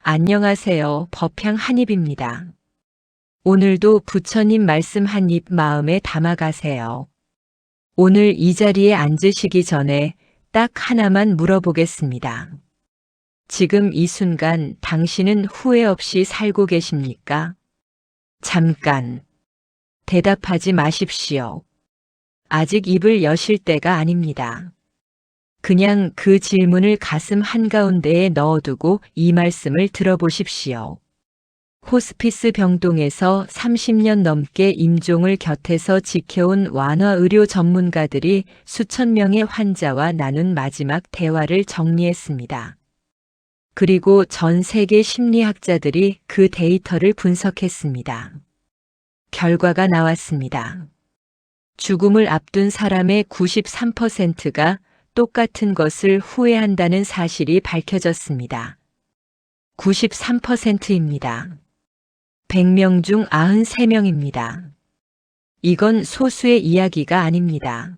안녕하세요. 법향 한입입니다. 오늘도 부처님 말씀 한 입 마음에 담아가세요. 오늘 이 자리에 앉으시기 전에 딱 하나만 물어보겠습니다. 지금 이 순간 당신은 후회 없이 살고 계십니까? 잠깐. 대답하지 마십시오. 아직 입을 여실 때가 아닙니다. 그냥 그 질문을 가슴 한가운데에 넣어두고 이 말씀을 들어보십시오. 호스피스 병동에서 30년 넘게 임종을 곁에서 지켜온 완화의료 전문가들이 수천 명의 환자와 나눈 마지막 대화를 정리했습니다. 그리고 전 세계 심리학자들이 그 데이터를 분석했습니다. 결과가 나왔습니다. 죽음을 앞둔 사람의 93%가 똑같은 것을 후회한다는 사실이 밝혀졌습니다. 93%입니다. 100명 중 93명입니다. 이건 소수의 이야기가 아닙니다.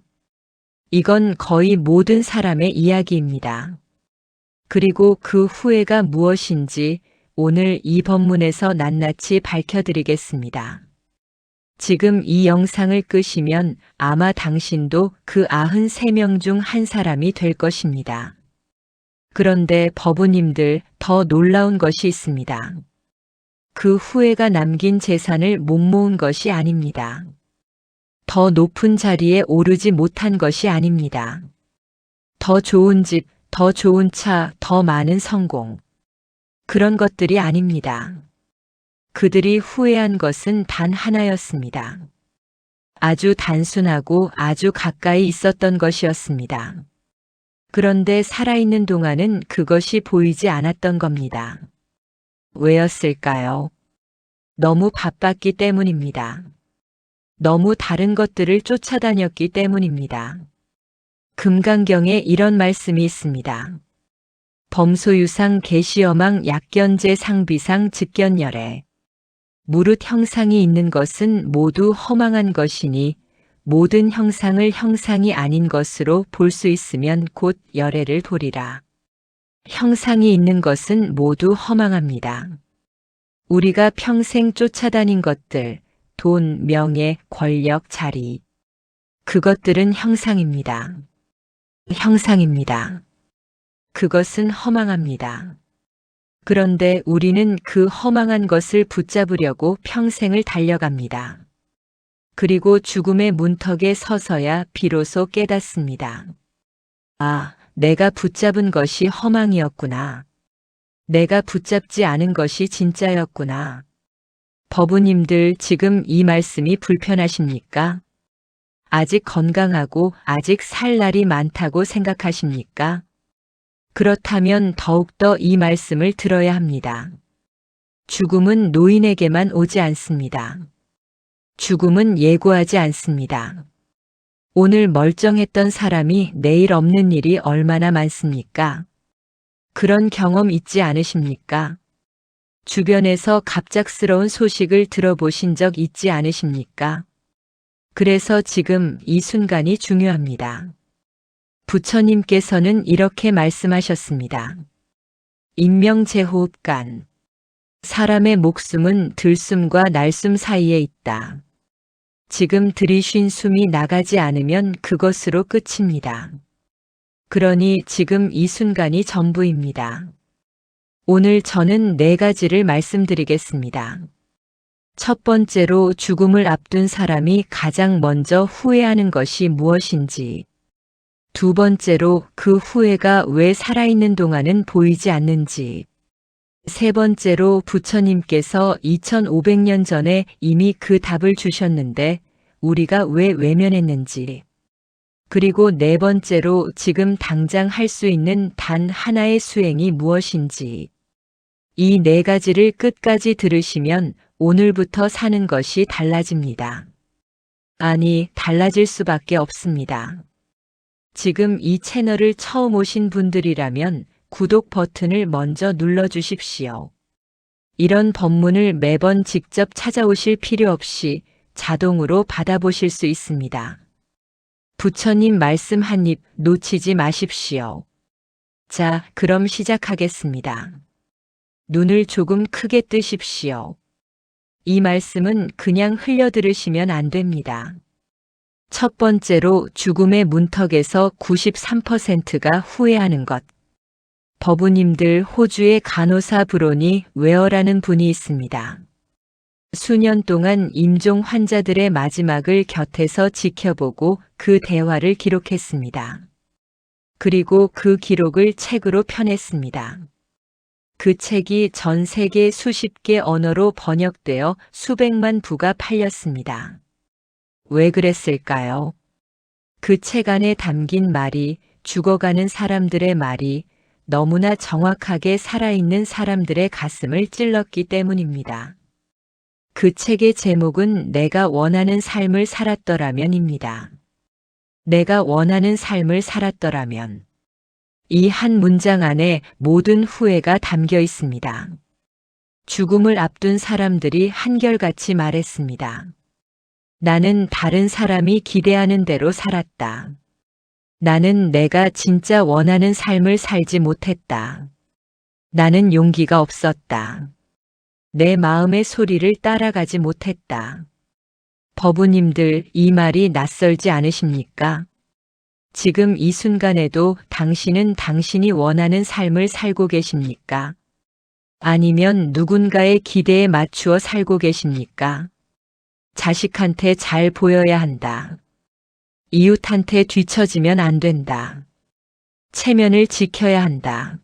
이건 거의 모든 사람의 이야기입니다. 그리고 그 후회가 무엇인지 오늘 이 법문에서 낱낱이 밝혀드리겠습니다. 지금 이 영상을 끄시면 아마 당신도 그 93명 중 한 사람이 될 것입니다. 그런데 법우님들, 더 놀라운 것이 있습니다. 그 후회가 남긴 재산을 못 모은 것이 아닙니다. 더 높은 자리에 오르지 못한 것이 아닙니다. 더 좋은 집, 더 좋은 차, 더 많은 성공. 그런 것들이 아닙니다. 그들이 후회한 것은 단 하나였습니다. 아주 단순하고 아주 가까이 있었던 것이었습니다. 그런데 살아있는 동안은 그것이 보이지 않았던 겁니다. 왜였을까요? 너무 바빴기 때문입니다. 너무 다른 것들을 쫓아다녔기 때문입니다. 금강경에 이런 말씀이 있습니다. 범소유상 계시여망 약견제 상비상 즉견열애. 무릇 형상이 있는 것은 모두 허망한 것이니 모든 형상을 형상이 아닌 것으로 볼 수 있으면 곧 열애를 보리라. 형상이 있는 것은 모두 허망합니다. 우리가 평생 쫓아다닌 것들, 돈, 명예, 권력, 자리. 그것들은 형상입니다. 형상입니다. 그것은 허망합니다. 그런데 우리는 그 허망한 것을 붙잡으려고 평생을 달려갑니다. 그리고 죽음의 문턱에 서서야 비로소 깨닫습니다. 아, 내가 붙잡은 것이 허망이었구나. 내가 붙잡지 않은 것이 진짜였구나. 법우님들, 지금 이 말씀이 불편하십니까? 아직 건강하고 아직 살 날이 많다고 생각하십니까? 그렇다면 더욱더 이 말씀을 들어야 합니다. 죽음은 노인에게만 오지 않습니다. 죽음은 예고하지 않습니다. 오늘 멀쩡했던 사람이 내일 없는 일이 얼마나 많습니까? 그런 경험 있지 않으십니까? 주변에서 갑작스러운 소식을 들어보신 적 있지 않으십니까? 그래서 지금 이 순간이 중요합니다. 부처님께서는 이렇게 말씀하셨습니다. 인명제호흡간. 사람의 목숨은 들숨과 날숨 사이에 있다. 지금 들이쉰 숨이 나가지 않으면 그것으로 끝입니다. 그러니 지금 이 순간이 전부입니다. 오늘 저는 4가지를 말씀드리겠습니다. 첫 번째로 죽음을 앞둔 사람이 가장 먼저 후회하는 것이 무엇인지. 두 번째로 그 후회가 왜 살아있는 동안은 보이지 않는지. 세 번째로 부처님께서 2500년 전에 이미 그 답을 주셨는데 우리가 왜 외면했는지. 그리고 네 번째로 지금 당장 할 수 있는 단 하나의 수행이 무엇인지. 이 4가지를 끝까지 들으시면 오늘부터 사는 것이 달라집니다. 아니, 달라질 수밖에 없습니다. 지금 이 채널을 처음 오신 분들이라면 구독 버튼을 먼저 눌러주십시오. 이런 법문을 매번 직접 찾아오실 필요 없이 자동으로 받아보실 수 있습니다. 부처님 말씀 한 입 놓치지 마십시오. 자, 그럼 시작하겠습니다. 눈을 조금 크게 뜨십시오. 이 말씀은 그냥 흘려들으시면 안 됩니다. 첫 번째로 죽음의 문턱에서 93%가 후회하는 것. 법우님들 호주의 간호사 브로니 웨어라는 분이 있습니다. 수년 동안 임종 환자들의 마지막을 곁에서 지켜보고 그 대화를 기록했습니다. 그리고 그 기록을 책으로 펴냈습니다. 그 책이 전 세계 수십 개 언어로 번역되어 수백만 부가 팔렸습니다. 왜 그랬을까요? 그 책 안에 담긴 말이, 죽어가는 사람들의 말이 너무나 정확하게 살아있는 사람들의 가슴을 찔렀기 때문입니다. 그 책의 제목은 내가 원하는 삶을 살았더라면입니다. 내가 원하는 삶을 살았더라면. 이 한 문장 안에 모든 후회가 담겨 있습니다. 죽음을 앞둔 사람들이 한결같이 말했습니다. 나는 다른 사람이 기대하는 대로 살았다. 나는 내가 진짜 원하는 삶을 살지 못했다. 나는 용기가 없었다. 내 마음의 소리를 따라가지 못했다. 법우님들, 이 말이 낯설지 않으십니까? 지금 이 순간에도 당신은 당신이 원하는 삶을 살고 계십니까? 아니면 누군가의 기대에 맞추어 살고 계십니까? 자식한테 잘 보여야 한다. 이웃한테 뒤처지면 안 된다. 체면을 지켜야 한다.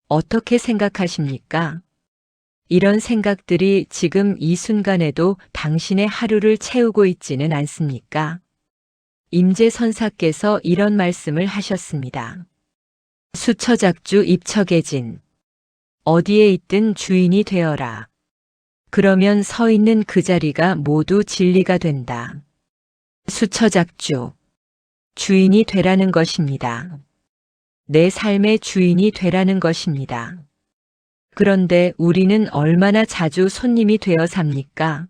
어떻게 생각하십니까? 이런 생각들이 지금 이 순간에도 당신의 하루를 채우고 있지는 않습니까? 임재선사께서 이런 말씀을 하셨습니다. 수처작주 입처계진. 어디에 있든 주인이 되어라. 그러면 서 있는 그 자리가 모두 진리가 된다. 수처작주. 주인이 되라는 것입니다. 내 삶의 주인이 되라는 것입니다. 그런데 우리는 얼마나 자주 손님이 되어 삽니까?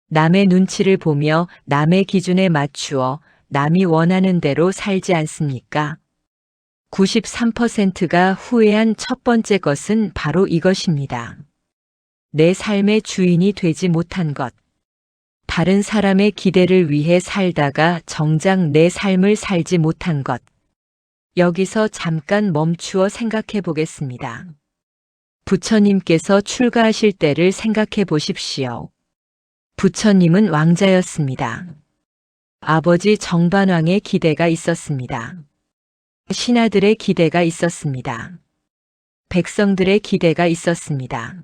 남의 눈치를 보며 남의 기준에 맞추어 남이 원하는 대로 살지 않습니까? 93%가 후회한 첫 번째 것은 바로 이것입니다. 내 삶의 주인이 되지 못한 것. 다른 사람의 기대를 위해 살다가 정작 내 삶을 살지 못한 것. 여기서 잠깐 멈추어 생각해 보겠습니다. 부처님께서 출가하실 때를 생각해 보십시오. 부처님은 왕자였습니다. 아버지 정반왕의 기대가 있었습니다. 신하들의 기대가 있었습니다. 백성들의 기대가 있었습니다.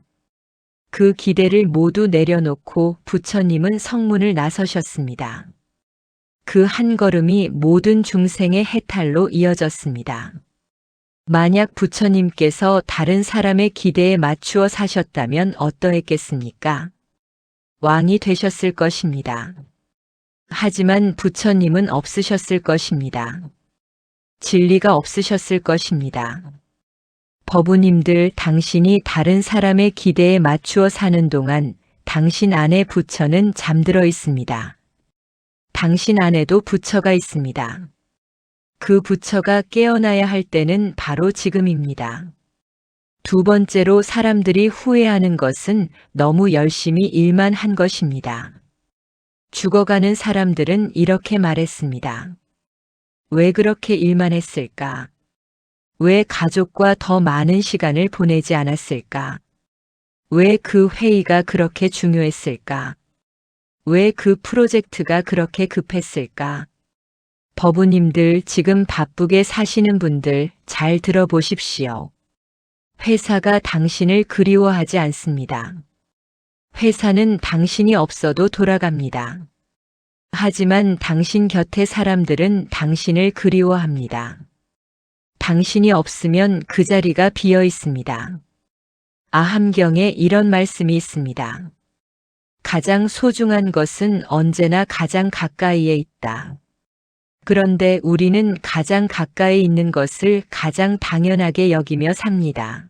그 기대를 모두 내려놓고 부처님은 성문을 나서셨습니다. 그 한 걸음이 모든 중생의 해탈로 이어졌습니다. 만약 부처님께서 다른 사람의 기대에 맞추어 사셨다면 어떠했겠습니까? 왕이 되셨을 것입니다. 하지만 부처님은 없으셨을 것입니다. 진리가 없으셨을 것입니다. 법우님들, 당신이 다른 사람의 기대에 맞추어 사는 동안 당신 안에 부처는 잠들어 있습니다. 당신 안에도 부처가 있습니다. 그 부처가 깨어나야 할 때는 바로 지금입니다. 두 번째로 사람들이 후회하는 것은 너무 열심히 일만 한 것입니다. 죽어가는 사람들은 이렇게 말했습니다. 왜 그렇게 일만 했을까? 왜 가족과 더 많은 시간을 보내지 않았을까? 왜 그 회의가 그렇게 중요했을까? 왜 그 프로젝트가 그렇게 급했을까? 법우님들, 지금 바쁘게 사시는 분들 잘 들어보십시오. 회사가 당신을 그리워하지 않습니다. 회사는 당신이 없어도 돌아갑니다. 하지만 당신 곁의 사람들은 당신을 그리워합니다. 당신이 없으면 그 자리가 비어 있습니다. 아함경에 이런 말씀이 있습니다. 가장 소중한 것은 언제나 가장 가까이에 있다. 그런데 우리는 가장 가까이 있는 것을 가장 당연하게 여기며 삽니다.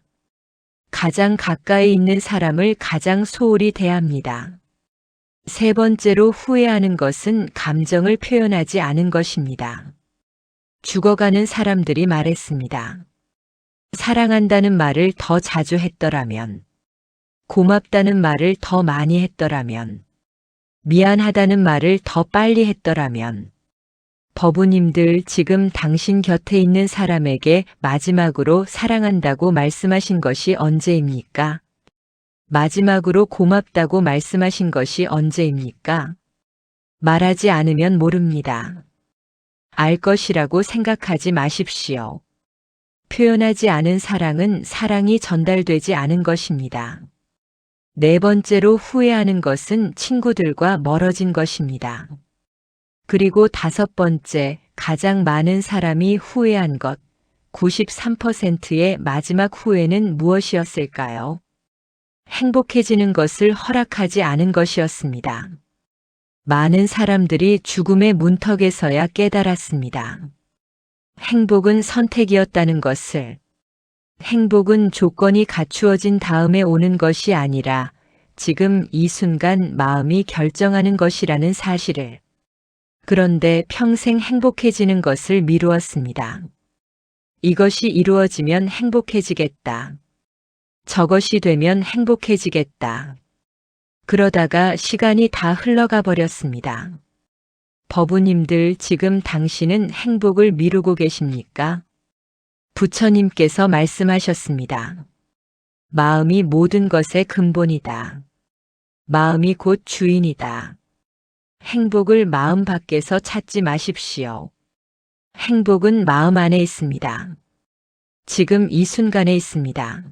가장 가까이 있는 사람을 가장 소홀히 대합니다. 세 번째로 후회하는 것은 감정을 표현하지 않은 것입니다. 죽어가는 사람들이 말했습니다. 사랑한다는 말을 더 자주 했더라면, 고맙다는 말을 더 많이 했더라면, 미안하다는 말을 더 빨리 했더라면, 법우님들 지금 당신 곁에 있는 사람에게 마지막으로 사랑한다고 말씀하신 것이 언제입니까? 마지막으로 고맙다고 말씀하신 것이 언제입니까? 말하지 않으면 모릅니다. 알 것이라고 생각하지 마십시오. 표현하지 않은 사랑은 사랑이 전달되지 않은 것입니다. 네 번째로 후회하는 것은 친구들과 멀어진 것입니다. 그리고 다섯 번째, 가장 많은 사람이 후회한 것, 93%의 마지막 후회는 무엇이었을까요? 행복해지는 것을 허락하지 않은 것이었습니다. 많은 사람들이 죽음의 문턱에서야 깨달았습니다. 행복은 선택이었다는 것을, 행복은 조건이 갖추어진 다음에 오는 것이 아니라 지금 이 순간 마음이 결정하는 것이라는 사실을. 그런데 평생 행복해지는 것을 미루었습니다. 이것이 이루어지면 행복해지겠다. 저것이 되면 행복해지겠다. 그러다가 시간이 다 흘러가 버렸습니다. 법우님들 지금 당신은 행복을 미루고 계십니까? 부처님께서 말씀하셨습니다. 마음이 모든 것의 근본이다. 마음이 곧 주인이다. 행복을 마음 밖에서 찾지 마십시오. 행복은 마음 안에 있습니다. 지금 이 순간에 있습니다.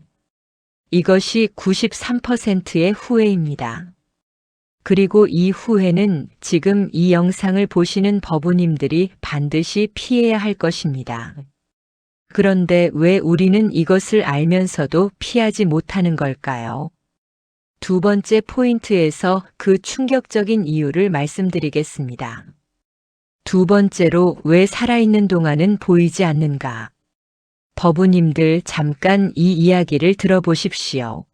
이것이 93%의 후회입니다. 그리고 이 후회는 지금 이 영상을 보시는 법우님들이 반드시 피해야 할 것입니다. 그런데 왜 우리는 이것을 알면서도 피하지 못하는 걸까요? 두 번째 포인트에서 그 충격적인 이유를 말씀드리겠습니다. 두 번째로 왜 살아있는 동안은 보이지 않는가? 법우님들 잠깐 이 이야기를 들어보십시오.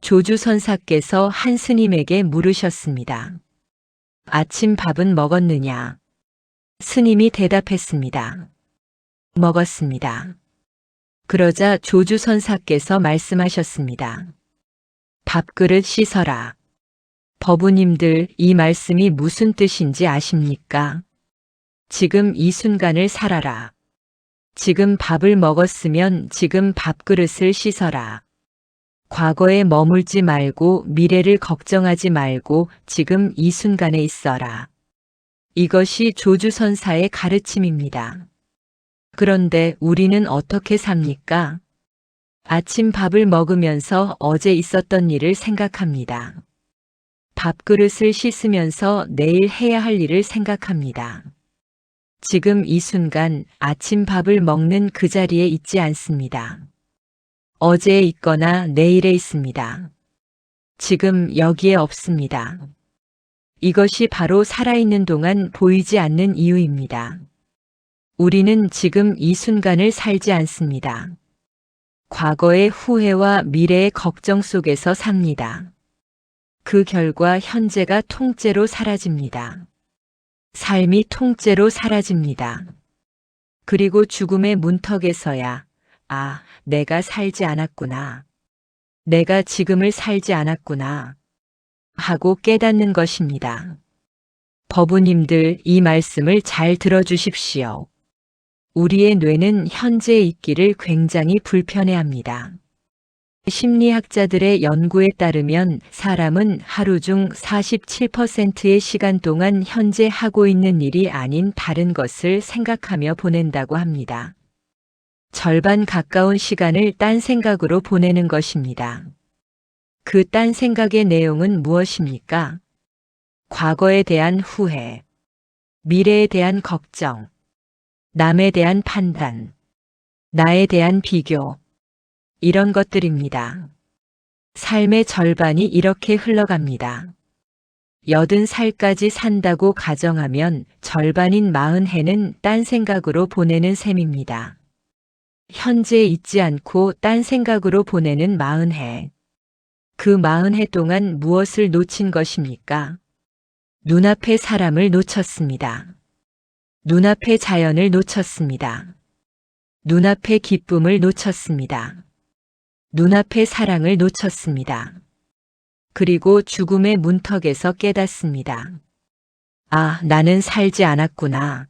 조주선사께서 한 스님에게 물으셨습니다. 아침 밥은 먹었느냐? 스님이 대답했습니다. 먹었습니다. 그러자 조주선사께서 말씀하셨습니다. 밥그릇 씻어라. 법우님들 이 말씀이 무슨 뜻인지 아십니까? 지금 이 순간을 살아라. 지금 밥을 먹었으면 지금 밥그릇을 씻어라. 과거에 머물지 말고 미래를 걱정하지 말고 지금 이 순간에 있어라. 이것이 조주선사의 가르침입니다. 그런데 우리는 어떻게 삽니까? 아침 밥을 먹으면서 어제 있었던 일을 생각합니다. 밥그릇을 씻으면서 내일 해야 할 일을 생각합니다. 지금 이 순간 아침 밥을 먹는 그 자리에 있지 않습니다. 어제에 있거나 내일에 있습니다. 지금 여기에 없습니다. 이것이 바로 살아있는 동안 보이지 않는 이유입니다. 우리는 지금 이 순간을 살지 않습니다. 과거의 후회와 미래의 걱정 속에서 삽니다. 그 결과 현재가 통째로 사라집니다. 삶이 통째로 사라집니다. 그리고 죽음의 문턱에서야 아, 내가 살지 않았구나. 내가 지금을 살지 않았구나. 하고 깨닫는 것입니다. 법우님들 이 말씀을 잘 들어주십시오. 우리의 뇌는 현재에 있기를 굉장히 불편해합니다. 심리학자들의 연구에 따르면 사람은 하루 중 47%의 시간 동안 현재 하고 있는 일이 아닌 다른 것을 생각하며 보낸다고 합니다. 절반 가까운 시간을 딴 생각으로 보내는 것입니다. 그 딴 생각의 내용은 무엇입니까? 과거에 대한 후회, 미래에 대한 걱정, 남에 대한 판단, 나에 대한 비교, 이런 것들입니다. 삶의 절반이 이렇게 흘러갑니다. 80살까지 산다고 가정하면 절반인 40해는 딴 생각으로 보내는 셈입니다. 현재에 있지 않고 딴 생각으로 보내는 40해. 그 40해 동안 무엇을 놓친 것입니까? 눈앞의 사람을 놓쳤습니다. 눈앞의 자연을 놓쳤습니다. 눈앞의 기쁨을 놓쳤습니다. 눈앞의 사랑을 놓쳤습니다. 그리고 죽음의 문턱에서 깨닫습니다. 아, 나는 살지 않았구나.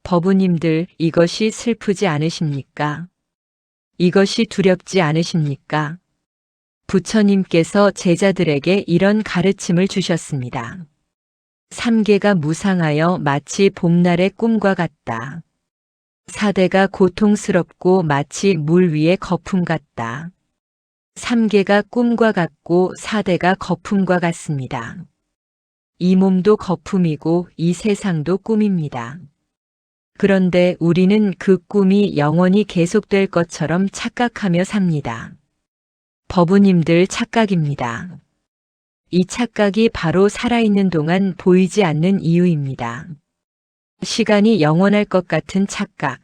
법우님들, 이것이 슬프지 않으십니까? 이것이 두렵지 않으십니까? 부처님께서 제자들에게 이런 가르침을 주셨습니다. 삼계가 무상하여 마치 봄날의 꿈과 같다. 사대가 고통스럽고 마치 물 위의 거품 같다. 삼계가 꿈과 같고 사대가 거품과 같습니다. 이 몸도 거품이고 이 세상도 꿈입니다. 그런데 우리는 그 꿈이 영원히 계속될 것처럼 착각하며 삽니다. 법우님들 착각입니다. 이 착각이 바로 살아있는 동안 보이지 않는 이유입니다. 시간이 영원할 것 같은 착각,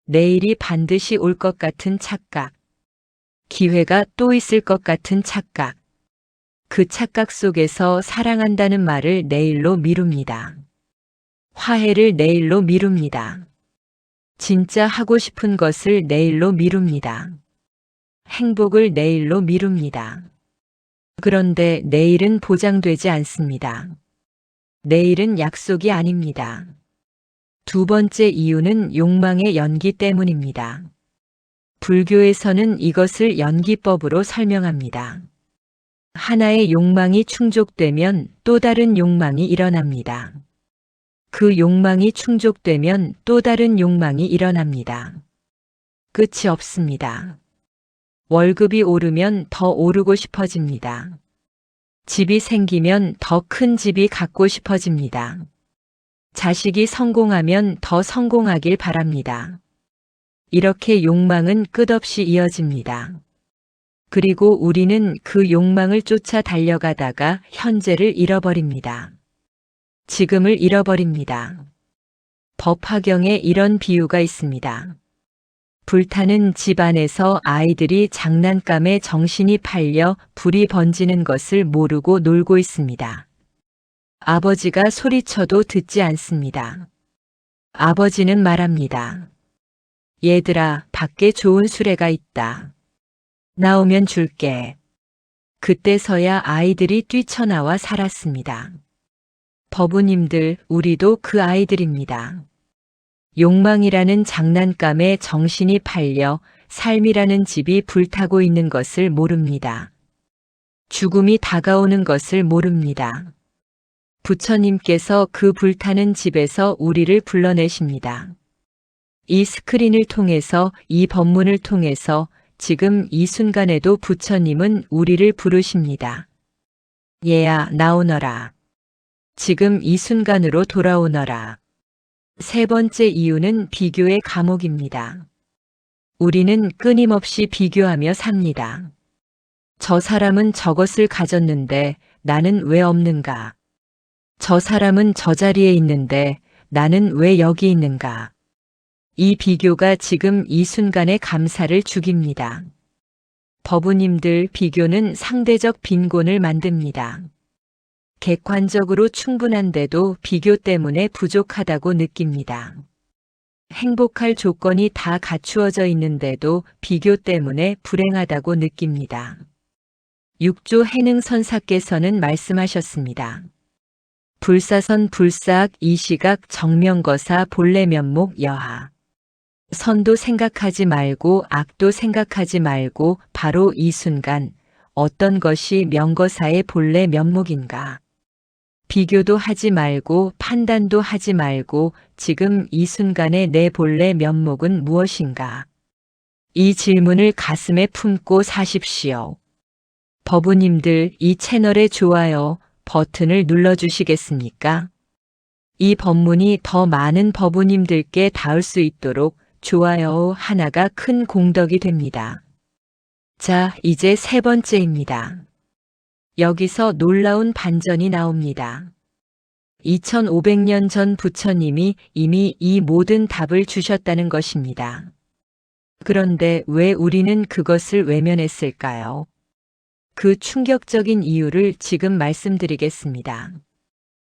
내일이 반드시 올 것 같은 착각, 기회가 또 있을 것 같은 착각, 그 착각 속에서 사랑한다는 말을 내일로 미룹니다. 화해를 내일로 미룹니다. 진짜 하고 싶은 것을 내일로 미룹니다. 행복을 내일로 미룹니다. 그런데 내일은 보장되지 않습니다. 내일은 약속이 아닙니다. 두 번째 이유는 욕망의 연기 때문입니다. 불교에서는 이것을 연기법으로 설명합니다. 하나의 욕망이 충족되면 또 다른 욕망이 일어납니다. 그 욕망이 충족되면 또 다른 욕망이 일어납니다. 끝이 없습니다. 월급이 오르면 더 오르고 싶어집니다. 집이 생기면 더 큰 집이 갖고 싶어집니다. 자식이 성공하면 더 성공하길 바랍니다. 이렇게 욕망은 끝없이 이어집니다. 그리고 우리는 그 욕망을 쫓아 달려가다가 현재를 잃어버립니다. 지금을 잃어버립니다. 법화경에 이런 비유가 있습니다. 불타는 집 안에서 아이들이 장난감에 정신이 팔려 불이 번지는 것을 모르고 놀고 있습니다. 아버지가 소리쳐도 듣지 않습니다. 아버지는 말합니다. 얘들아, 밖에 좋은 수레가 있다. 나오면 줄게. 그때서야 아이들이 뛰쳐나와 살았습니다. 법우님들, 우리도 그 아이들입니다. 욕망이라는 장난감에 정신이 팔려 삶이라는 집이 불타고 있는 것을 모릅니다. 죽음이 다가오는 것을 모릅니다. 부처님께서 그 불타는 집에서 우리를 불러내십니다. 이 스크린을 통해서, 이 법문을 통해서 지금 이 순간에도 부처님은 우리를 부르십니다. 얘야, 나오너라. 지금 이 순간으로 돌아오너라. 세 번째 이유는 비교의 감옥입니다. 우리는 끊임없이 비교하며 삽니다. 저 사람은 저것을 가졌는데 나는 왜 없는가? 저 사람은 저 자리에 있는데 나는 왜 여기 있는가? 이 비교가 지금 이 순간의 감사를 죽입니다. 법우님들, 비교는 상대적 빈곤을 만듭니다. 객관적으로 충분한데도 비교 때문에 부족하다고 느낍니다. 행복할 조건이 다 갖추어져 있는데도 비교 때문에 불행하다고 느낍니다. 육조 해능선사께서는 말씀하셨습니다. 불사선 불사악 이시각 정명거사 본래 면목 여하. 선도 생각하지 말고 악도 생각하지 말고 바로 이 순간 어떤 것이 명거사의 본래 면목인가. 비교도 하지 말고 판단도 하지 말고 지금 이 순간의 내 본래 면목은 무엇인가. 이 질문을 가슴에 품고 사십시오. 법우님들, 이 채널의 좋아요 버튼을 눌러주시겠습니까? 이 법문이 더 많은 법우님들께 닿을 수 있도록 좋아요 하나가 큰 공덕이 됩니다. 자, 이제 세 번째입니다. 여기서 놀라운 반전이 나옵니다. 2500년 전 부처님이 이미 이 모든 답을 주셨다는 것입니다. 그런데 왜 우리는 그것을 외면했을까요? 그 충격적인 이유를 지금 말씀드리겠습니다.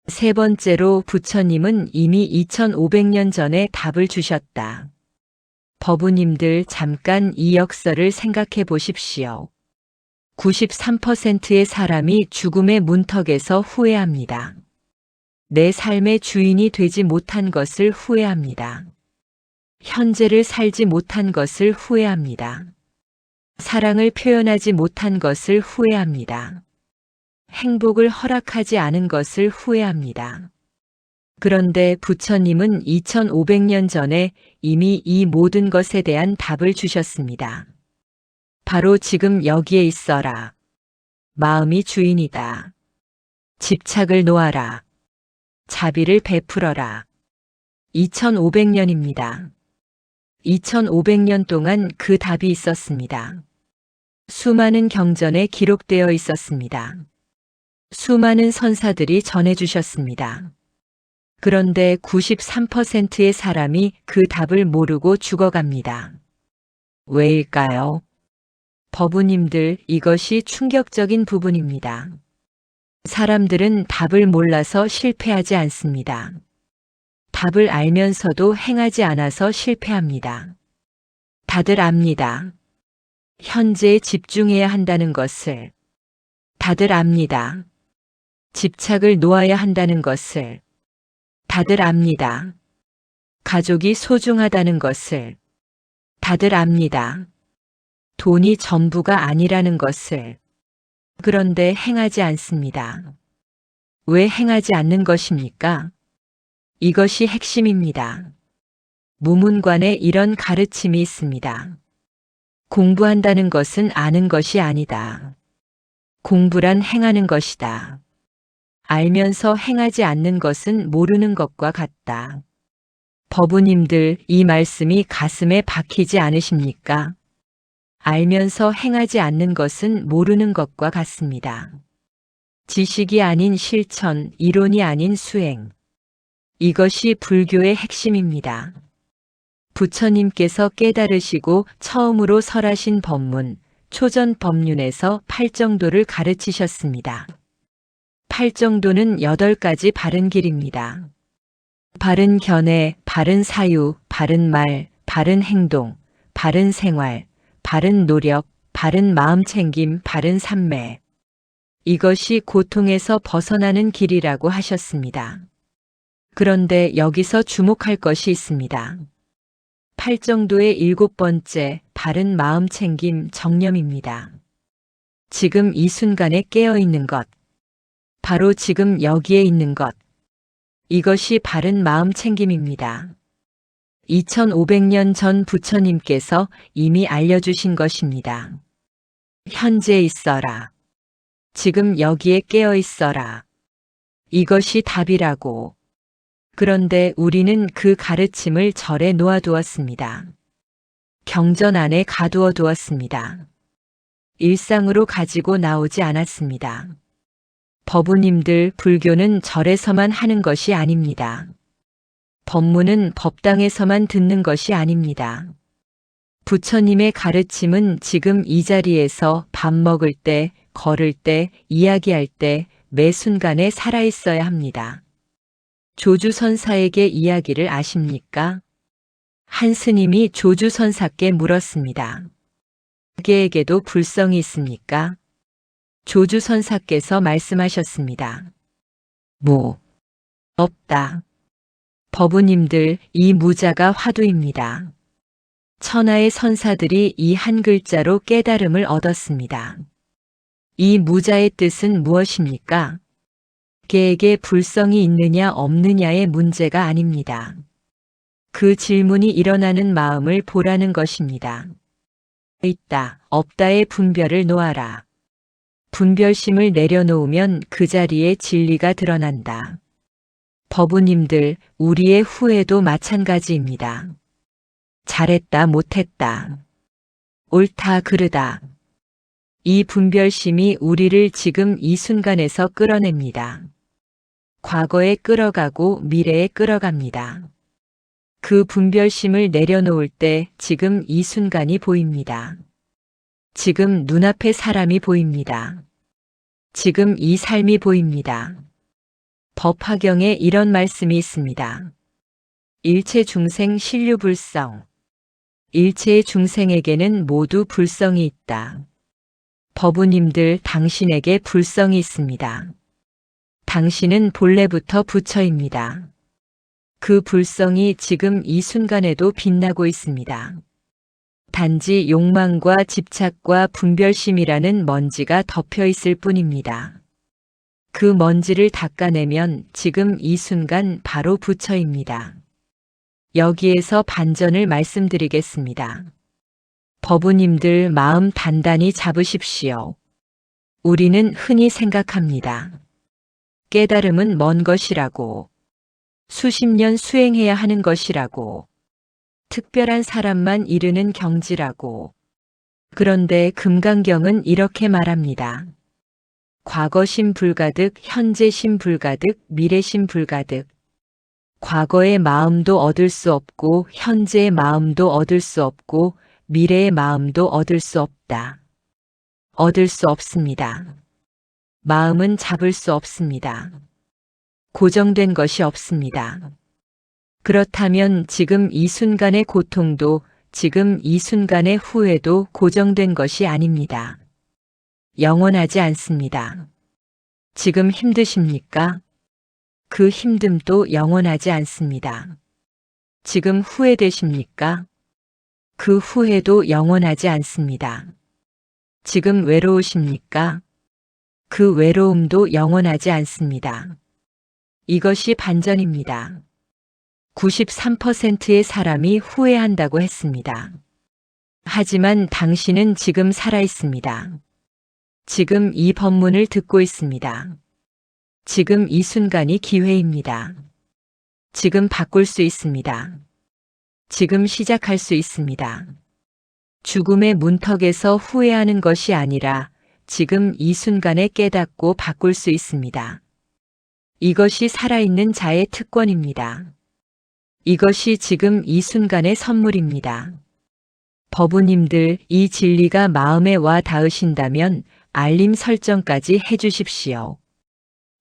세 번째로 부처님은 이미 2500년 전에 답을 주셨다. 법우님들 잠깐 이 역설을 생각해 보십시오. 93%의 사람이 죽음의 문턱에서 후회합니다. 내 삶의 주인이 되지 못한 것을 후회합니다. 현재를 살지 못한 것을 후회합니다. 사랑을 표현하지 못한 것을 후회합니다. 행복을 허락하지 않은 것을 후회합니다. 그런데 부처님은 2500년 전에 이미 이 모든 것에 대한 답을 주셨습니다. 바로 지금 여기에 있어라. 마음이 주인이다. 집착을 놓아라. 자비를 베풀어라. 2500년입니다. 2500년 동안 그 답이 있었습니다. 수많은 경전에 기록되어 있었습니다. 수많은 선사들이 전해주셨습니다. 그런데 93%의 사람이 그 답을 모르고 죽어갑니다. 왜일까요? 법우님들, 이것이 충격적인 부분입니다. 사람들은 답을 몰라서 실패하지 않습니다. 답을 알면서도 행하지 않아서 실패합니다. 다들 압니다. 현재에 집중해야 한다는 것을. 다들 압니다. 집착을 놓아야 한다는 것을. 다들 압니다. 가족이 소중하다는 것을. 다들 압니다. 돈이 전부가 아니라는 것을. 그런데 행하지 않습니다. 왜 행하지 않는 것입니까? 이것이 핵심입니다. 무문관에 이런 가르침이 있습니다. 공부한다는 것은 아는 것이 아니다. 공부란 행하는 것이다. 알면서 행하지 않는 것은 모르는 것과 같다. 법우님들, 이 말씀이 가슴에 박히지 않으십니까? 알면서 행하지 않는 것은 모르는 것과 같습니다. 지식이 아닌 실천, 이론이 아닌 수행. 이것이 불교의 핵심입니다. 부처님께서 깨달으시고 처음으로 설하신 법문, 초전 법륜에서 팔정도를 가르치셨습니다. 팔정도는 8가지 바른 길입니다. 바른 견해, 바른 사유, 바른 말, 바른 행동, 바른 생활, 바른 노력, 바른 마음챙김, 바른 삼매. 이것이 고통에서 벗어나는 길이라고 하셨습니다. 그런데 여기서 주목할 것이 있습니다. 팔정도의 7번째, 바른 마음챙김, 정념입니다. 지금 이 순간에 깨어있는 것, 바로 지금 여기에 있는 것. 이것이 바른 마음챙김입니다. 2500년 전 부처님께서 이미 알려주신 것입니다. 현재에 있어라. 지금 여기에 깨어 있어라. 이것이 답이라고. 그런데 우리는 그 가르침을 절에 놓아두었습니다. 경전 안에 가두어 두었습니다. 일상으로 가지고 나오지 않았습니다. 법우님들, 불교는 절에서만 하는 것이 아닙니다. 법문은 법당에서만 듣는 것이 아닙니다. 부처님의 가르침은 지금 이 자리에서 밥 먹을 때, 걸을 때, 이야기할 때, 매 순간에 살아있어야 합니다. 조주선사에게 이야기를 아십니까? 한 스님이 조주선사께 물었습니다. 자기에게도 불성이 있습니까? 조주선사께서 말씀하셨습니다. 없다. 법우님들, 이 무자가 화두입니다. 천하의 선사들이 이 한 글자로 깨달음을 얻었습니다. 이 무자의 뜻은 무엇입니까? 개에게 불성이 있느냐 없느냐의 문제가 아닙니다. 그 질문이 일어나는 마음을 보라는 것입니다. 있다, 없다의 분별을 놓아라. 분별심을 내려놓으면 그 자리에 진리가 드러난다. 법우님들, 우리의 후회도 마찬가지입니다. 잘했다, 못했다. 옳다, 그르다. 이 분별심이 우리를 지금 이 순간에서 끌어냅니다. 과거에 끌어가고 미래에 끌어갑니다. 그 분별심을 내려놓을 때 지금 이 순간이 보입니다. 지금 눈앞에 사람이 보입니다. 지금 이 삶이 보입니다. 법화경에 이런 말씀이 있습니다. 일체 중생 신류불성. 일체의 중생에게는 모두 불성이 있다. 법우님들, 당신에게 불성이 있습니다. 당신은 본래부터 부처입니다. 그 불성이 지금 이 순간에도 빛나고 있습니다. 단지 욕망과 집착과 분별심이라는 먼지가 덮여 있을 뿐입니다. 그 먼지를 닦아내면 지금 이 순간 바로 부처입니다. 여기에서 반전을 말씀드리겠습니다. 법우님들, 마음 단단히 잡으십시오. 우리는 흔히 생각합니다. 깨달음은 먼 것이라고, 수십 년 수행해야 하는 것이라고, 특별한 사람만 이르는 경지라고. 그런데 금강경은 이렇게 말합니다. 과거심 불가득, 현재심 불가득, 미래심 불가득. 과거의 마음도 얻을 수 없고, 현재의 마음도 얻을 수 없고, 미래의 마음도 얻을 수 없다. 얻을 수 없습니다. 마음은 잡을 수 없습니다. 고정된 것이 없습니다. 그렇다면 지금 이 순간의 고통도, 지금 이 순간의 후회도 고정된 것이 아닙니다. 영원하지 않습니다. 지금 힘드십니까? 그 힘듦도 영원하지 않습니다. 지금 후회되십니까? 그 후회도 영원하지 않습니다. 지금 외로우십니까? 그 외로움도 영원하지 않습니다. 이것이 반전입니다. 93%의 사람이 후회한다고 했습니다. 하지만 당신은 지금 살아있습니다. 지금 이 법문을 듣고 있습니다. 지금 이 순간이 기회입니다. 지금 바꿀 수 있습니다. 지금 시작할 수 있습니다. 죽음의 문턱에서 후회하는 것이 아니라 지금 이 순간에 깨닫고 바꿀 수 있습니다. 이것이 살아있는 자의 특권입니다. 이것이 지금 이 순간의 선물입니다. 법우님들, 이 진리가 마음에 와 닿으신다면 알림 설정까지 해주십시오.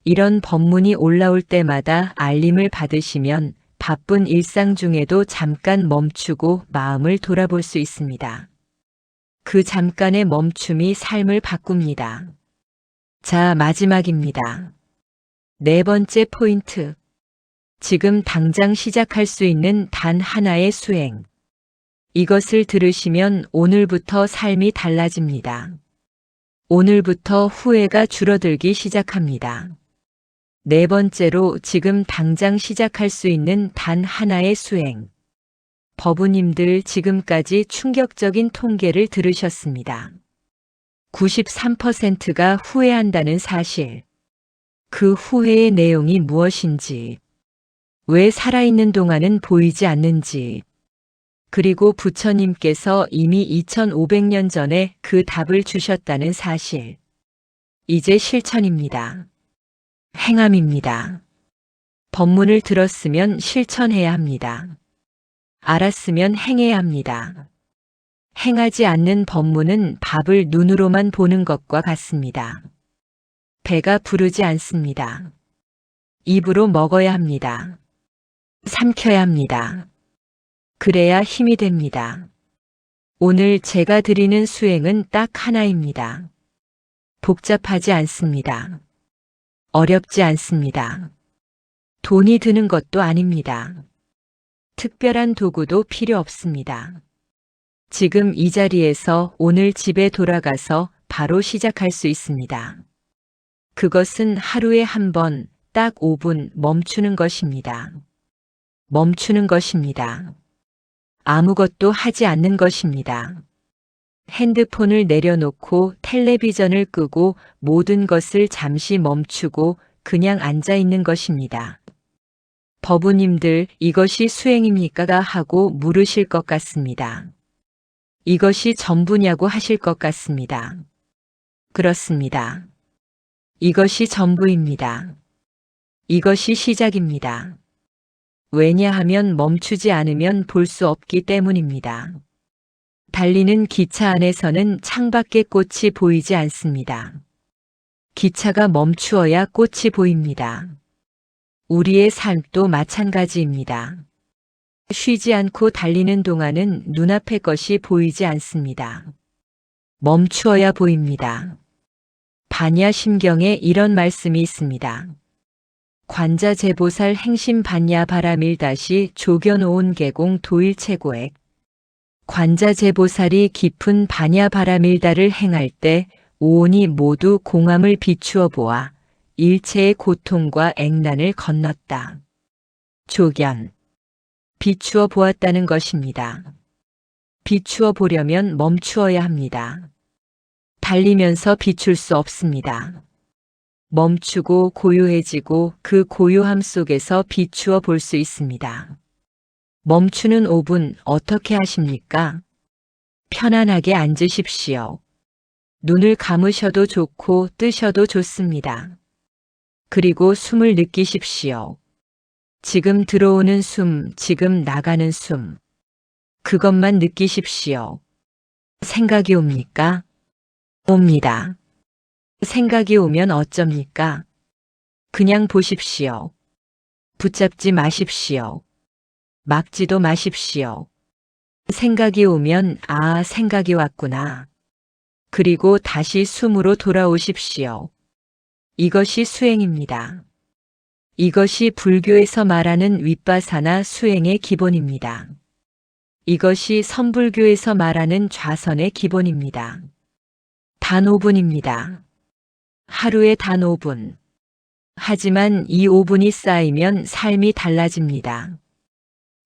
이런 법문이 올라올 때마다 알림을 받으시면 바쁜 일상 중에도 잠깐 멈추고 마음을 돌아볼 수 있습니다. 그 잠깐의 멈춤이 삶을 바꿉니다. 자, 마지막입니다. 네 번째 포인트. 지금 당장 시작할 수 있는 단 하나의 수행. 이것을 들으시면 오늘부터 삶이 달라집니다. 오늘부터 후회가 줄어들기 시작합니다. 네 번째로, 지금 당장 시작할 수 있는 단 하나의 수행. 법우님들, 지금까지 충격적인 통계를 들으셨습니다. 93%가 후회한다는 사실. 그 후회의 내용이 무엇인지, 왜 살아있는 동안은 보이지 않는지, 그리고 부처님께서 이미 2500년 전에 그 답을 주셨다는 사실. 이제 실천입니다. 행함입니다. 법문을 들었으면 실천해야 합니다. 알았으면 행해야 합니다. 행하지 않는 법문은 밥을 눈으로만 보는 것과 같습니다. 배가 부르지 않습니다. 입으로 먹어야 합니다. 삼켜야 합니다. 그래야 힘이 됩니다. 오늘 제가 드리는 수행은 딱 하나입니다. 복잡하지 않습니다. 어렵지 않습니다. 돈이 드는 것도 아닙니다. 특별한 도구도 필요 없습니다. 지금 이 자리에서 오늘 집에 돌아가서 바로 시작할 수 있습니다. 그것은 하루에 한 번, 딱 5분 멈추는 것입니다. 멈추는 것입니다. 아무것도 하지 않는 것입니다. 핸드폰을 내려놓고 텔레비전을 끄고 모든 것을 잠시 멈추고 그냥 앉아 있는 것입니다. 법우님들, 이것이 수행입니까? 하고 물으실 것 같습니다. 이것이 전부냐고 하실 것 같습니다. 그렇습니다. 이것이 전부입니다. 이것이 시작입니다. 왜냐하면 멈추지 않으면 볼 수 없기 때문입니다. 달리는 기차 안에서는 창밖에 꽃이 보이지 않습니다. 기차가 멈추어야 꽃이 보입니다. 우리의 삶도 마찬가지입니다. 쉬지 않고 달리는 동안은 눈앞의 것이 보이지 않습니다. 멈추어야 보입니다. 반야심경에 이런 말씀이 있습니다. 관자재보살 행심 반야 바라밀다시 조견오온 계공 도일체고액. 관자재보살이 깊은 반야 바라밀다를 행할 때 오온이 모두 공함을 비추어 보아 일체의 고통과 액난을 건넜다. 조견. 비추어 보았다는 것입니다. 비추어 보려면 멈추어야 합니다. 달리면서 비출 수 없습니다. 멈추고 고요해지고 그 고요함 속에서 비추어 볼 수 있습니다. 멈추는 5분 어떻게 하십니까? 편안하게 앉으십시오. 눈을 감으셔도 좋고 뜨셔도 좋습니다. 그리고 숨을 느끼십시오. 지금 들어오는 숨, 지금 나가는 숨. 그것만 느끼십시오. 생각이 옵니까? 옵니다. 생각이 오면 어쩝니까? 그냥 보십시오. 붙잡지 마십시오. 막지도 마십시오. 생각이 오면 아, 생각이 왔구나. 그리고 다시 숨으로 돌아오십시오. 이것이 수행입니다. 이것이 불교에서 말하는 윗바사나 수행의 기본입니다. 이것이 선불교에서 말하는 좌선의 기본입니다. 단 5분입니다. 하루에 단 5분. 하지만 이 5분이 쌓이면 삶이 달라집니다.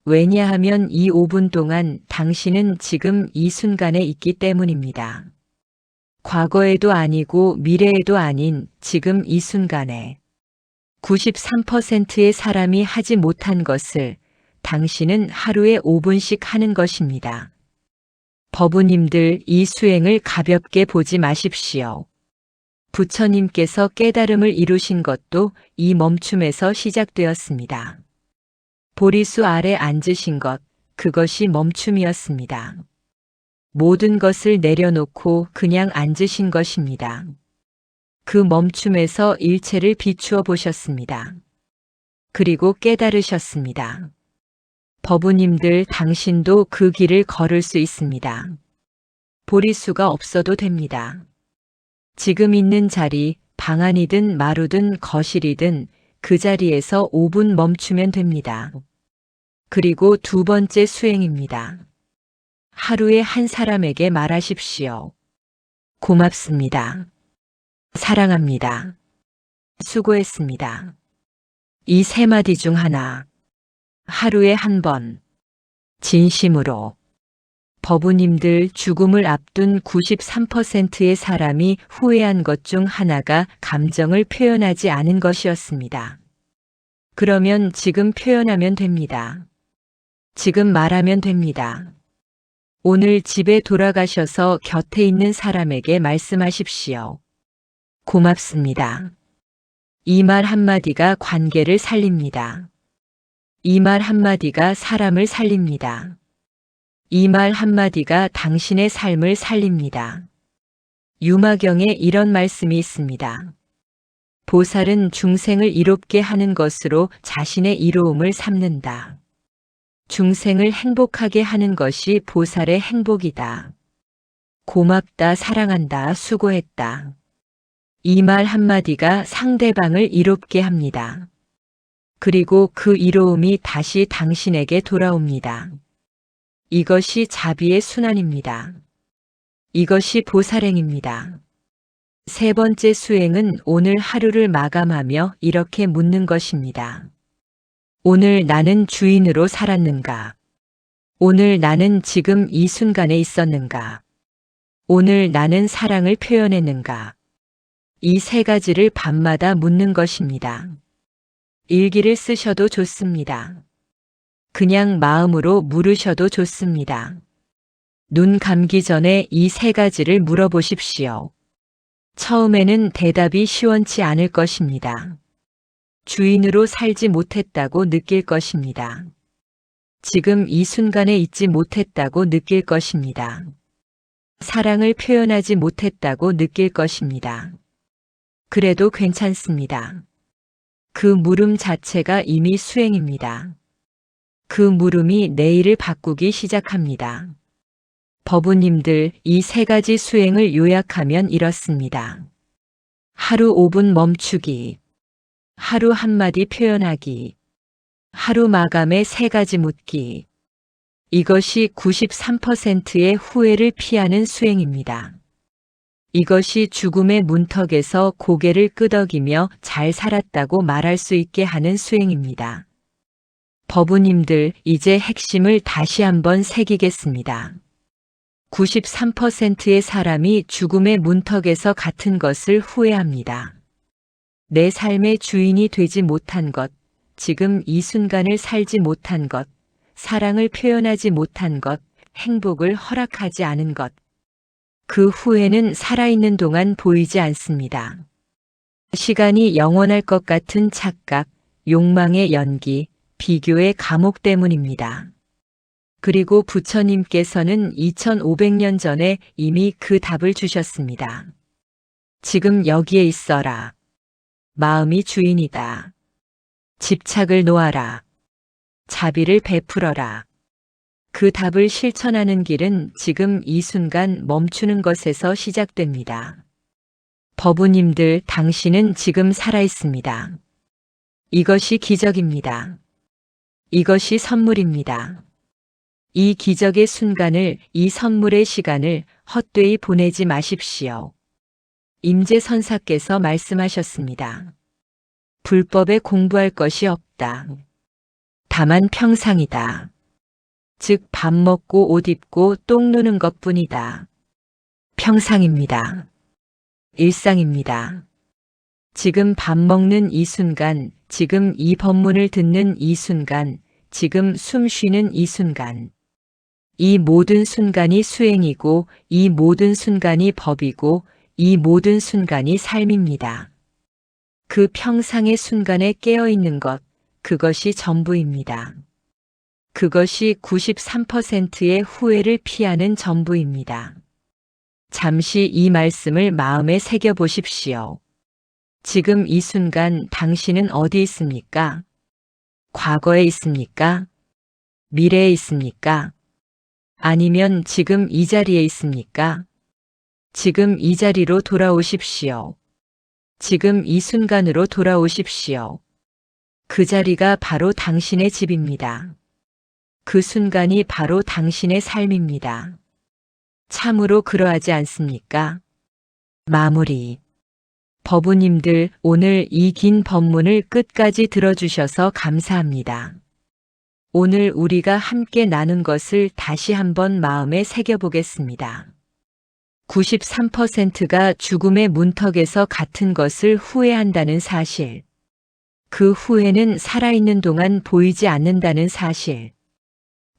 왜냐하면 이 5분 동안 당신은 지금 이 순간에 있기 때문입니다. 과거에도 아니고 미래에도 아닌 지금 이 순간에 93%의 사람이 하지 못한 것을 당신은 하루에 5분씩 하는 것입니다. 법우님들 이 수행을 가볍게 보지 마십시오. 부처님께서 깨달음을 이루신 것도 이 멈춤에서 시작되었습니다. 보리수 아래 앉으신 것, 그것이 멈춤이었습니다. 모든 것을 내려놓고 그냥 앉으신 것입니다. 그 멈춤에서 일체를 비추어 보셨습니다. 그리고 깨달으셨습니다. 법우님들 당신도 그 길을 걸을 수 있습니다. 보리수가 없어도 됩니다. 지금 있는 자리, 방 안이든 마루든 거실이든 그 자리에서 5분 멈추면 됩니다. 그리고 두 번째 수행입니다. 하루에 한 사람에게 말하십시오. 고맙습니다. 사랑합니다. 수고했습니다. 이 세 마디 중 하나. 하루에 한 번. 진심으로. 법우님들 죽음을 앞둔 93%의 사람이 후회한 것 중 하나가 감정을 표현하지 않은 것이었습니다. 그러면 지금 표현하면 됩니다. 지금 말하면 됩니다. 오늘 집에 돌아가셔서 곁에 있는 사람에게 말씀하십시오. 고맙습니다. 이 말 한마디가 관계를 살립니다. 이 말 한마디가 사람을 살립니다. 이 말 한마디가 당신의 삶을 살립니다. 유마경에 이런 말씀이 있습니다. 보살은 중생을 이롭게 하는 것으로 자신의 이로움을 삼는다. 중생을 행복하게 하는 것이 보살의 행복이다. 고맙다, 사랑한다, 수고했다. 이 말 한마디가 상대방을 이롭게 합니다. 그리고 그 이로움이 다시 당신에게 돌아옵니다. 이것이 자비의 순환입니다. 이것이 보살행입니다. 세 번째 수행은 오늘 하루를 마감하며 이렇게 묻는 것입니다. 오늘 나는 주인으로 살았는가? 오늘 나는 지금 이 순간에 있었는가? 오늘 나는 사랑을 표현했는가? 이 세 가지를 밤마다 묻는 것입니다. 일기를 쓰셔도 좋습니다. 그냥 마음으로 물으셔도 좋습니다. 눈 감기 전에 이 세 가지를 물어보십시오. 처음에는 대답이 시원치 않을 것입니다. 주인으로 살지 못했다고 느낄 것입니다. 지금 이 순간에 있지 못했다고 느낄 것입니다. 사랑을 표현하지 못했다고 느낄 것입니다. 그래도 괜찮습니다. 그 물음 자체가 이미 수행입니다. 그 물음이 내일을 바꾸기 시작합니다. 법우님들, 이 세 가지 수행을 요약하면 이렇습니다. 하루 5분 멈추기, 하루 한마디 표현하기, 하루 마감에 세 가지 묻기. 이것이 93%의 후회를 피하는 수행입니다. 이것이 죽음의 문턱에서 고개를 끄덕이며 잘 살았다고 말할 수 있게 하는 수행입니다. 법우님들, 이제 핵심을 다시 한번 새기겠습니다. 93%의 사람이 죽음의 문턱에서 같은 것을 후회합니다. 내 삶의 주인이 되지 못한 것, 지금 이 순간을 살지 못한 것, 사랑을 표현하지 못한 것, 행복을 허락하지 않은 것. 그 후회는 살아있는 동안 보이지 않습니다. 시간이 영원할 것 같은 착각, 욕망의 연기, 비교의 감옥 때문입니다. 그리고 부처님께서는 2500년 전에 이미 그 답을 주셨습니다. 지금 여기에 있어라. 마음이 주인이다. 집착을 놓아라. 자비를 베풀어라. 그 답을 실천하는 길은 지금 이 순간 멈추는 것에서 시작됩니다. 법우님들, 당신은 지금 살아있습니다. 이것이 기적입니다. 이것이 선물입니다. 이 기적의 순간을, 이 선물의 시간을 헛되이 보내지 마십시오. 임재선사께서 말씀하셨습니다. 불법에 공부할 것이 없다. 다만 평상이다. 즉 밥 먹고 옷 입고 똥 누는 것뿐이다. 평상입니다. 일상입니다. 지금 밥 먹는 이 순간, 지금 이 법문을 듣는 이 순간, 지금 숨 쉬는 이 순간. 이 모든 순간이 수행이고, 이 모든 순간이 법이고, 이 모든 순간이 삶입니다. 그 평상의 순간에 깨어있는 것, 그것이 전부입니다. 그것이 93%의 후회를 피하는 전부입니다. 잠시 이 말씀을 마음에 새겨보십시오. 지금 이 순간 당신은 어디 있습니까? 과거에 있습니까? 미래에 있습니까? 아니면 지금 이 자리에 있습니까? 지금 이 자리로 돌아오십시오. 지금 이 순간으로 돌아오십시오. 그 자리가 바로 당신의 집입니다. 그 순간이 바로 당신의 삶입니다. 참으로 그러하지 않습니까? 마무리. 법우님들, 오늘 이 긴 법문을 끝까지 들어주셔서 감사합니다. 오늘 우리가 함께 나눈 것을 다시 한번 마음에 새겨보겠습니다. 93%가 죽음의 문턱에서 같은 것을 후회한다는 사실. 그 후회는 살아있는 동안 보이지 않는다는 사실.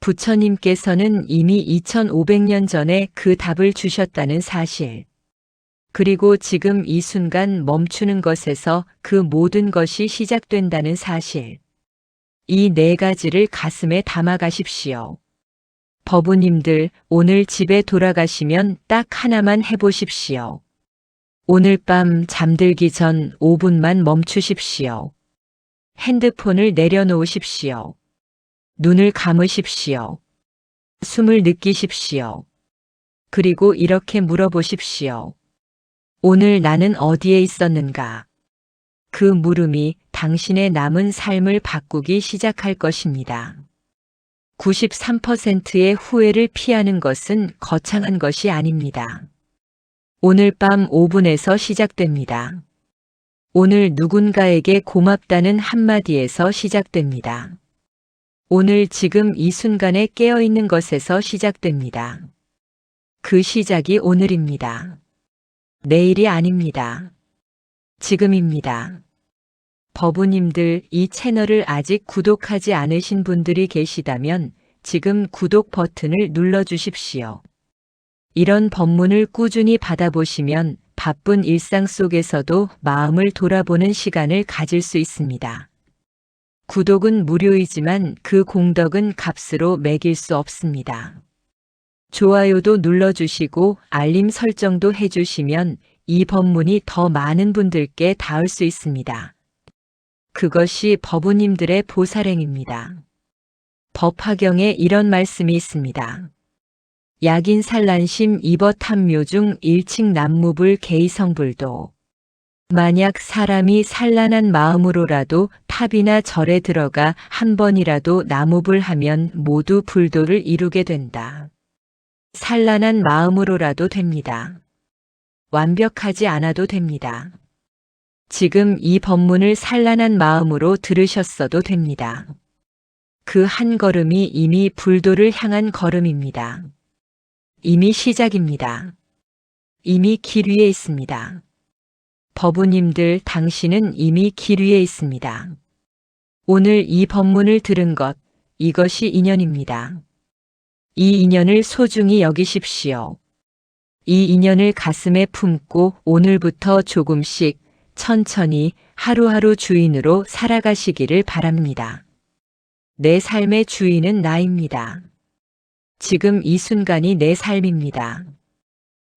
부처님께서는 이미 2500년 전에 그 답을 주셨다는 사실. 그리고 지금 이 순간 멈추는 것에서 그 모든 것이 시작된다는 사실. 이 네 가지를 가슴에 담아 가십시오. 법우님들, 오늘 집에 돌아가시면 딱 하나만 해보십시오. 오늘 밤 잠들기 전 5분만 멈추십시오. 핸드폰을 내려놓으십시오. 눈을 감으십시오. 숨을 느끼십시오. 그리고 이렇게 물어보십시오. 오늘 나는 어디에 있었는가? 그 물음이 당신의 남은 삶을 바꾸기 시작할 것입니다. 93%의 후회를 피하는 것은 거창한 것이 아닙니다. 오늘 밤 5분에서 시작됩니다. 오늘 누군가에게 고맙다는 한마디에서 시작됩니다. 오늘 지금 이 순간에 깨어있는 것에서 시작됩니다. 그 시작이 오늘입니다. 내일이 아닙니다. 지금입니다. 법우님들, 이 채널을 아직 구독하지 않으신 분들이 계시다면 지금 구독 버튼을 눌러주십시오. 이런 법문을 꾸준히 받아보시면 바쁜 일상 속에서도 마음을 돌아보는 시간을 가질 수 있습니다. 구독은 무료이지만 그 공덕은 값으로 매길 수 없습니다. 좋아요도 눌러주시고 알림 설정도 해주시면 이 법문이 더 많은 분들께 닿을 수 있습니다. 그것이 법우님들의 보살행입니다. 법화경에 이런 말씀이 있습니다. 약인 산란심 이버 탐묘 중 일칙 남무불 개이성불도. 만약 사람이 산란한 마음으로라도 탑이나 절에 들어가 한 번이라도 나무불 하면 모두 불도를 이루게 된다. 산란한 마음으로라도 됩니다. 완벽하지 않아도 됩니다. 지금 이 법문을 산란한 마음으로 들으셨어도 됩니다. 그 한 걸음이 이미 불도를 향한 걸음입니다. 이미 시작입니다. 이미 길 위에 있습니다. 법우님들, 당신은 이미 길 위에 있습니다. 오늘 이 법문을 들은 것, 이것이 인연입니다. 이 인연을 소중히 여기십시오. 이 인연을 가슴에 품고 오늘부터 조금씩 천천히 하루하루 주인으로 살아가시기를 바랍니다. 내 삶의 주인은 나입니다. 지금 이 순간이 내 삶입니다.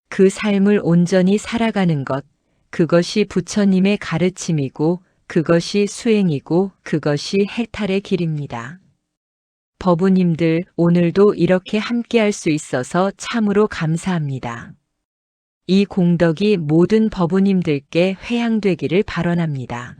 그 삶을 온전히 살아가는 것, 그것이 부처님의 가르침이고 그것이 수행이고 그것이 해탈의 길입니다. 법우님들, 오늘도 이렇게 함께할 수 있어서 참으로 감사합니다. 이 공덕이 모든 법우님들께 회양되기를 발언합니다.